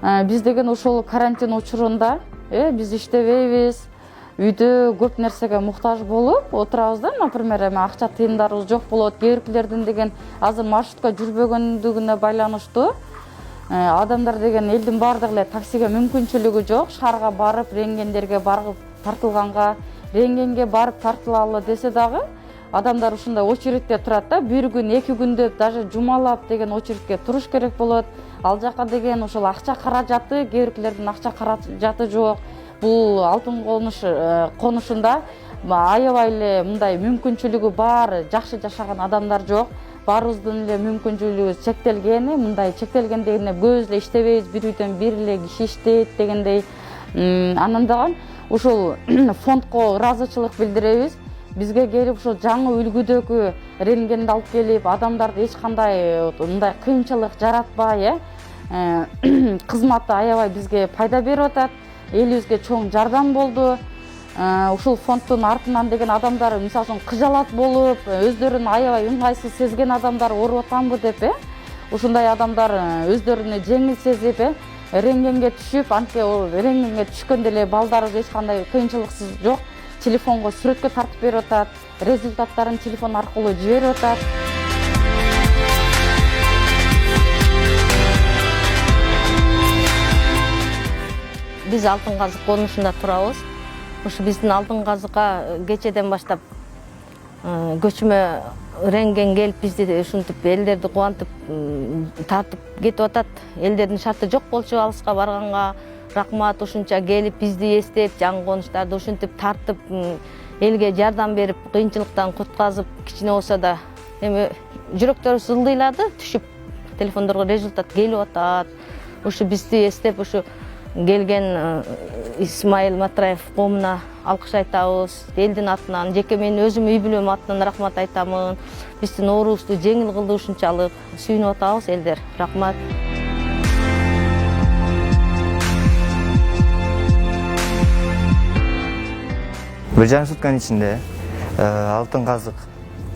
Биз деген ошол карантин учурунда биз иштебейбиз, үйдө көп нерсеге муктаж болуп отурабыз да. Например, акча тыйымдарыбыз жок болот. Кээ биркилердин деген азыр маршрутка жүрбөгөндүгүнө байланыштуу адамдар деген элдин баардыгы эле таксиге мүмкүнчүлүгү жок. Шаарга барып, рентгендерге барып тартылганга, рентгенге барып тартылалы десе дагы адамдар ушундай очередте турат да. Бир күн, 2 күндө, даже жумалап деген очередке туруш керек болот. Ал жака деген ошол акча каражаты, кээ биркилердин акча каражаты жок. Бул алтын конушунда аябай эле мындай мүмкүнчүлүгү бар, жакшы жашаган адамдар жок. Баарыбыздын эле мүмкүнчүлүгүбүз чектелген, мындай чектелгендегине көбүбүз эле иштебейбиз, бир үйдөн бир эле киши иштейт дегендей. Анан дагы ушул фондко ыраазычылык билдиребиз. Бизге келип ушул жаңы үлгүдөгү рентгенди алып келип, адамдарды эч кандай мындай кыйынчылык жаратпай, кызматы аябай бизге пайда берип атат. Элибизге чоң жардам болду. Ушул фонддун артынан деген адамдар, мисалы үчүн кыжалат болуп, өздөрүн аябай ыңгайсыз сезген адамдар ооруп атамбы деп, ушундай адамдар өздөрүнү жеңил сезип, рентгенге түшүп, антке рентгенге түшкөндө эле балдарыбыз эч кандай кыйынчылыксыз жок, телефонго сүрөткө тартып берип атат, результаттарын телефон аркылуу жиберип атат. Биз Алтын Казык конушунда турабыз. Ушу биздин Алтын Казыкка кечеден баштап көчмө рентген келип бизди ушинтип элдерди кубантып тартып кетип атат. Элдердин шарты жок болчу алыска барганга. Рахмат, ушунча келип бизди эстеп, жаңы конуштарды ушинтип тартып элге жардам берип, кыйынчылыктан кутказып, кичине болсо да эми жүрөктөрүбүз ылдыйлады, түшүп телефондорго результат келип атат. Ушу бизди эстеп, ушу келген Исмаил Матраев коомуна алкыш айтабыз. Элдин атынан, жеке мен өзүм үй бүлөм атынан рахмат айтамын. Биздин оорубузду жеңил кылды ушунчалык. Сүйүнүп атабыз элдер. Рахмат. Бир жарым сутканын ичинде Алтын Казык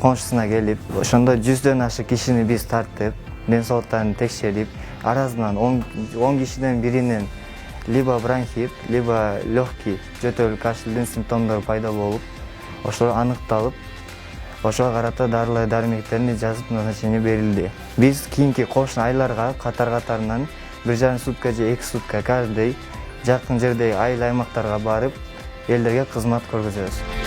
конушусуна келип, ошондо 100дөн ашык кишини биз тартып, ден соолуктарын текшерип, арасынан 10 кишиден биринин либо бронхит, либо легкий жөтөлүү кашлдин симптомдору пайда болуп, ошол аныкталып, ошого карата дарылар дармектерин жазып назначение берилди. Биз кийинки кошуна айларга катар-катарынан 1,5 сутка же 2 сутка каждый жакын жердеги айыл аймактарга барып, элдерге кызмат көргөзөбүз.